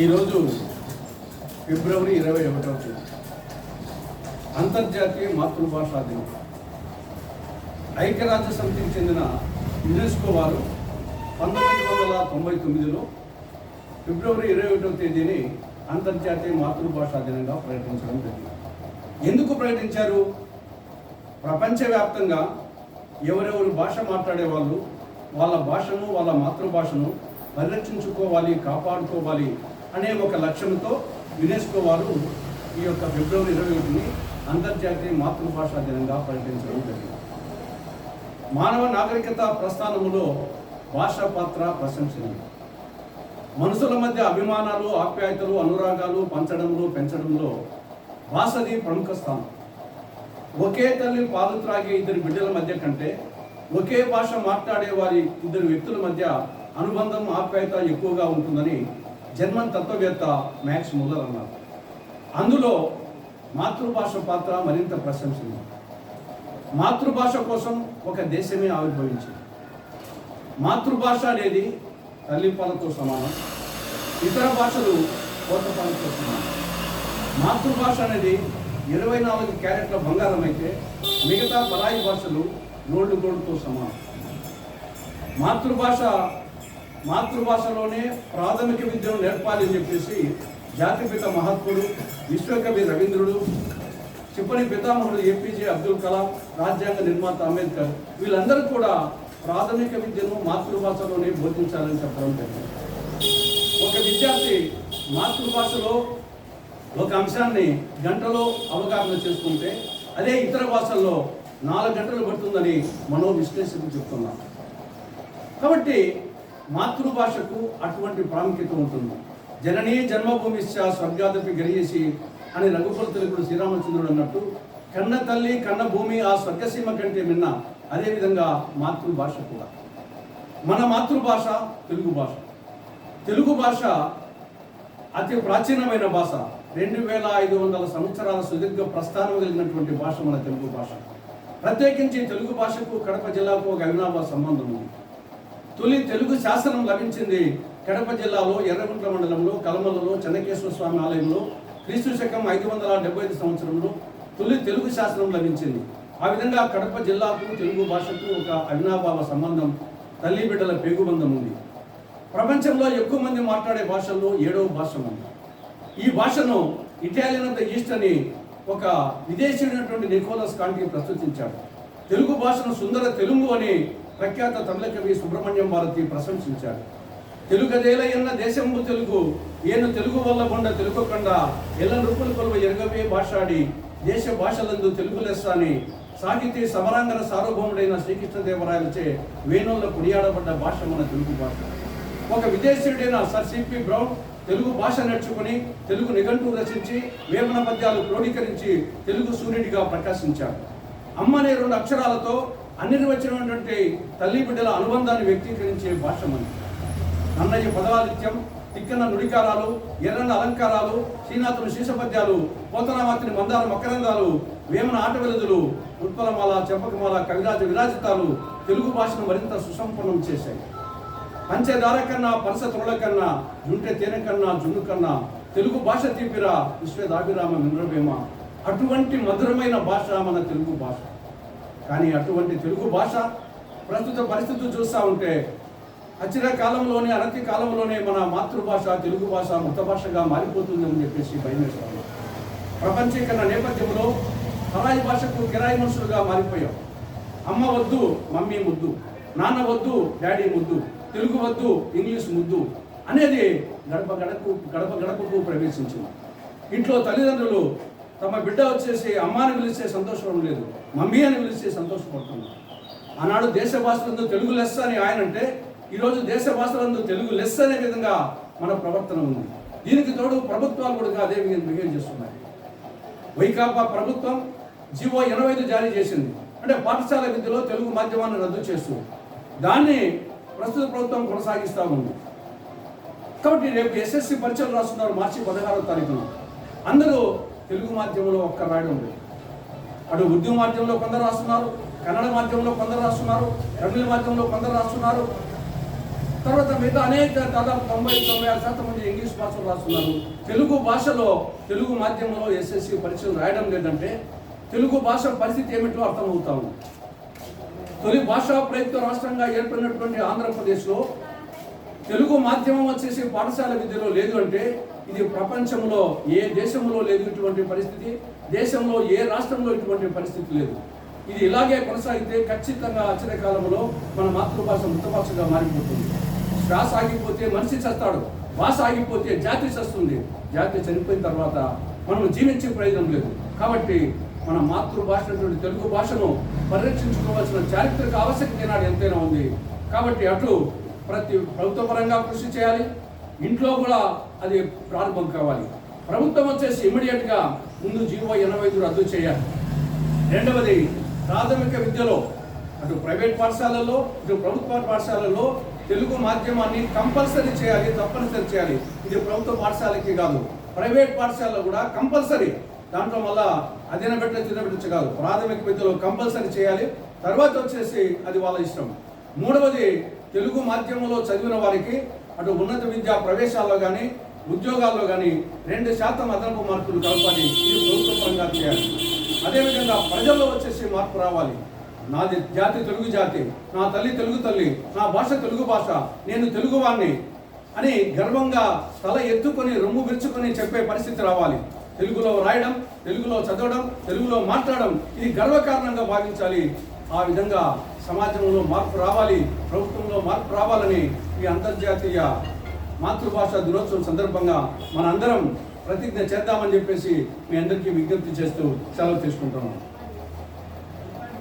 ఈరోజు ఫిబ్రవరి 21వ తేదీ అంతర్జాతీయ మాతృభాషా దినం. ఐక్యరాజ్య సమితికి చెందిన యునెస్కో వారు 1999లో ఫిబ్రవరి 21వ తేదీని అంతర్జాతీయ మాతృభాషా దినంగా ప్రకటించడం జరిగింది. ఎందుకు ప్రకటించారు? ప్రపంచవ్యాప్తంగా ఎవరెవరు భాష మాట్లాడే వాళ్ళు వాళ్ళ భాషను, వాళ్ళ మాతృభాషను పరిరక్షించుకోవాలి, కాపాడుకోవాలి అనే ఒక లక్ష్యంతో యునెస్కో వారు ఈ యొక్క ఫిబ్రవరి 21ని అంతర్జాతీయ మాతృభాషా దినంగా ప్రకటించడం జరిగింది. మానవ నాగరికత ప్రస్థానములో భాష పాత్ర ప్రశంసనీయం. మనుషుల మధ్య అభిమానాలు, ఆప్యాయతలు, అనురాగాలు పంచడంలో, పెంచడంలో భాషది ప్రముఖ స్థానం. ఒకే తల్లి పాలు త్రాగే ఇద్దరు బిడ్డల మధ్య కంటే ఒకే భాష మాట్లాడే వారి ఇద్దరు వ్యక్తుల మధ్య అనుబంధం, ఆప్యాయత ఎక్కువగా ఉంటుందని జర్మన్ తత్వవేత్త మ్యాక్స్ ముల్లర్ అన్నారు. అందులో మాతృభాష పాత్ర మరింత ప్రశంసనీయం. మాతృభాష కోసం ఒక దేశమే ఆవిర్భవించింది. మాతృభాష అనేది తల్లిపాలతో సమానం, ఇతర భాషలు కోతపాలతో సమానం. మాతృభాష అనేది 24 క్యారెట్ల బంగారం అయితే మిగతా పరాయి భాషలు గోల్డ్ గోల్డ్తో సమానం. మాతృభాషలోనే ప్రాథమిక విద్యను నేర్పాలి అని చెప్పేసి జాతిపిత మహాత్ముడు, విశ్వకవి రవీంద్రుడు, చిప్పని పితామహుడు ఏపీజే అబ్దుల్ కలాం, రాజ్యాంగ నిర్మాత అంబేద్కర్ వీళ్ళందరూ కూడా ప్రాథమిక విద్యను మాతృభాషలోనే బోధించాలని చెప్పడం జరిగింది. ఒక విద్యార్థి మాతృభాషలో ఒక అంశాన్ని గంటలో అవగాహన చేసుకుంటే అదే ఇతర భాషల్లో 4 గంటలు పడుతుందని మనోవిశ్లేషకులు చెప్తున్నారు. కాబట్టి మాతృభాషకు అటువంటి ప్రాముఖ్యత ఉంటుంది. జననీ జన్మభూమిశ్చ స్వర్గాదపి గరియేసి అని రఘుకుల తిలకుడు శ్రీరామచంద్రుడు అన్నట్టు కన్న తల్లి, కన్న భూమి ఆ స్వర్గసీమ కంటే మిన్న. అదేవిధంగా మాతృభాష కూడా. మన మాతృభాష తెలుగు భాష. తెలుగు భాష అతి ప్రాచీనమైన భాష. 2500 సంవత్సరాల సుదీర్ఘ ప్రస్థానం కలిగినటువంటి భాష మన తెలుగు భాష. ప్రత్యేకించి తెలుగు భాషకు కడప జిల్లాకు ఒక అవినాభావ సంబంధం ఉంది. తొలి తెలుగు శాసనం లభించింది కడప జిల్లాలో ఎర్రగుంట్ల మండలంలో కలమలలో చెన్నకేశ్వర స్వామి ఆలయంలో క్రీస్తు శకం 575 సంవత్సరంలో తొలి తెలుగు శాసనం లభించింది. ఆ విధంగా కడప జిల్లాకు తెలుగు భాషకు ఒక అవినాభావ సంబంధం, తల్లి బిడ్డల పేగుబంధం ఉంది. ప్రపంచంలో ఎక్కువ మంది మాట్లాడే భాషల్లో 7వ భాష ఉంది. ఈ భాషను ఇటాలియన్ ఆఫ్ ద ఈస్ట్ అని ఒక విదేశీయుడైనటువంటి నికోలస్ కాంటి ప్రస్తుతించాడు. తెలుగు భాషను సుందర తెలుగు అని ప్రఖ్యాత తమిళ కవి సుబ్రహ్మణ్యం భారతి ప్రశంసించాడు. తెలుగదేలయన్న దేశంబు తెలుగు ఏను తెలుగు వల్ల బొండ తెలుగుకొండ ఎల్ల రూపులు కొలువ ఎరగవే భాషాడి దేశ భాషలందు తెలుగు లెస్స అని సాహితీ సమరాంగన సార్వభౌముడైన శ్రీకృష్ణదేవరాయలచే వేణుల్లో కొనియాడబడ్డ భాష మన తెలుగు భాష. ఒక విదేశీయుడైన సర్ సిపి బ్రౌన్ తెలుగు భాష నేర్చుకుని తెలుగు నిఘంటువు రచించి వేమన పద్యాలు క్రోడీకరించి తెలుగు సూర్యుడిగా ప్రకాశించాడు. అమ్మ అనే 2 అక్షరాలతో అనిర్వచనమైనటువంటి తల్లి బిడ్డల అనుబంధాన్ని వ్యక్తీకరించే భాష మనది. నన్నయ్య పదవాలిత్యం, తిక్కన నుడికారాలు, ఎర్రన్న అలంకారాలు, శ్రీనాథుని శీర్షపద్యాలు, పోతనామాతిని మందార మకరందాలు, వేమన ఆట వెలుదులు, ఉత్పలమాల, చెంపకమాల, కవిరాజ విరాజితాలు తెలుగు భాషను మరింత సుసంపన్నం చేశాయి. పంచదార కన్నా, పనస తొరల కన్నా, జుంటె తేనె కన్నా, జున్ను కన్నా తెలుగు భాష తీపిరా విశ్వదాభిరామ మింద్రవేమ. అటువంటి మధురమైన భాష మన తెలుగు భాష. కానీ అటువంటి తెలుగు భాష ప్రస్తుత పరిస్థితులు చూస్తూ ఉంటే అచిర కాలంలోనే, అనతి కాలంలోనే మన మాతృభాష తెలుగు భాష మృత భాషగా మారిపోతుందని చెప్పేసి భయమేస్తాము. ప్రపంచీకరణ నేపథ్యంలో పరాయి భాషకు కిరాయి మనుషులుగా మారిపోయాం. అమ్మ వద్దు మమ్మీ ముద్దు, నాన్న వద్దు డాడీ ముద్దు, తెలుగు వద్దు ఇంగ్లీష్ ముద్దు అనేది గడప గడపకు ప్రవేశించింది. ఇంట్లో తల్లిదండ్రులు తమ బిడ్డ వచ్చేసి అమ్మ అని పిలిస్తే సంతోషం లేదు, మమ్మీ అని పిలిస్తే సంతోషపడుతున్నారు. ఆనాడు దేశ భాషలందు తెలుగు లెస్స అని ఆయన అంటే ఈరోజు దేశ భాషలందు తెలుగు లెస్స అనే విధంగా మన ప్రవర్తన ఉంది. దీనికి తోడు ప్రభుత్వాలు కూడా అదే బిహేవ్ చేస్తున్నాయి. వైకాపా ప్రభుత్వం జీవో 85 జారీ చేసింది. అంటే పాఠశాల విద్యలో తెలుగు మాధ్యమాన్ని రద్దు చేస్తూ దాన్ని ప్రస్తుత ప్రభుత్వం కొనసాగిస్తూ ఉంది. కాబట్టి రేపు ఎస్ఎస్సి పరీక్షలు రాస్తున్నారు మార్చి 16వ తారీఖున. అందరూ తెలుగు మాధ్యమంలో ఒక్క రాయడం లేదు. అటు ఉర్దూ మాధ్యమంలో కొందరు రాస్తున్నారు, కన్నడ మాధ్యమంలో కొందరు రాస్తున్నారు, తమిళ మాధ్యమంలో కొందరు రాస్తున్నారు. తర్వాత మిగతా అనేక దాదాపు 96% మంది ఇంగ్లీష్ భాషలో రాస్తున్నారు. తెలుగు భాషలో తెలుగు మాధ్యమంలో ఎస్ఎస్సి పరీక్షలు రాయడం లేదంటే తెలుగు భాష పరిస్థితి ఏమిటో అర్థమవుతాము. తొలి భాషా ప్రయుక్త రాష్ట్రంగా ఏర్పడినటువంటి ఆంధ్రప్రదేశ్లో తెలుగు మాధ్యమం వచ్చేసి పాఠశాల విద్యలో లేదు అంటే ఇది ప్రపంచంలో ఏ దేశంలో లేదు ఇటువంటి పరిస్థితి, దేశంలో ఏ రాష్ట్రంలో ఇటువంటి పరిస్థితి లేదు. ఇది ఇలాగే కొనసాగితే ఖచ్చితంగా అచ్చరి కాలంలో మన మాతృభాష మృతభాషగా మారిపోతుంది. శ్వాస ఆగిపోతే మనిషి చస్తాడు, భాష ఆగిపోతే జాతి చస్తుంది. జాతి చనిపోయిన తర్వాత మనం జీవించే ప్రయోజనం లేదు. కాబట్టి మన మాతృభాష తెలుగు భాషను పరిరక్షించుకోవాల్సిన చారిత్రక ఆవశ్యకత ఈనాడు ఎంతైనా ఉంది. కాబట్టి అటు ప్రతి ప్రభుత్వ పరంగా కృషి చేయాలి, ఇంట్లో కూడా అది ప్రారంభం కావాలి. ప్రభుత్వం వచ్చేసి ఇమ్మీడియట్గా ముందు జీవో 85 రద్దు చేయాలి. రెండవది ప్రాథమిక విద్యలో అటు ప్రైవేట్ పాఠశాలల్లో ఇటు ప్రభుత్వ పాఠశాలల్లో తెలుగు మాధ్యమాన్ని కంపల్సరీ చేయాలి, తప్పనిసరి చేయాలి. ఇది ప్రభుత్వ పాఠశాలకి కాదు, ప్రైవేట్ పాఠశాలలో కూడా కంపల్సరీ. దాంట్లో మళ్ళా తినబెట్టచ్చు కాదు, ప్రాథమిక విద్యలో కంపల్సరీ చేయాలి. తర్వాత వచ్చేసి అది వాళ్ళ ఇష్టం. మూడవది తెలుగు మాధ్యమంలో చదివిన వారికి అటు ఉన్నత విద్యా ప్రవేశాల్లో కానీ ఉద్యోగాల్లో కానీ 2% అదనపు మార్కులు కలపాలి. ఇది ప్రభుత్వ పరంగా చేయాలి. అదేవిధంగా ప్రజల్లో వచ్చేసి మార్పు రావాలి. నాది జాతి తెలుగు జాతి, నా తల్లి తెలుగు తల్లి, నా భాష తెలుగు భాష, నేను తెలుగువాణ్ణి అని గర్వంగా తల ఎత్తుకొని రొమ్ము విరుచుకొని చెప్పే పరిస్థితి రావాలి. తెలుగులో రాయడం, తెలుగులో చదవడం, తెలుగులో మాట్లాడడం ఇది గర్వకారణంగా భావించాలి. ఆ విధంగా సమాజంలో మార్పు రావాలి, ప్రభుత్వంలో మార్పు రావాలని ఈ అంతర్జాతీయ మాతృభాష దినోత్సవం సందర్భంగా మనందరం ప్రతిజ్ఞ చేద్దామని చెప్పేసి మీ అందరికీ విజ్ఞప్తి చేస్తూ సెలవు తీసుకుంటున్నాం.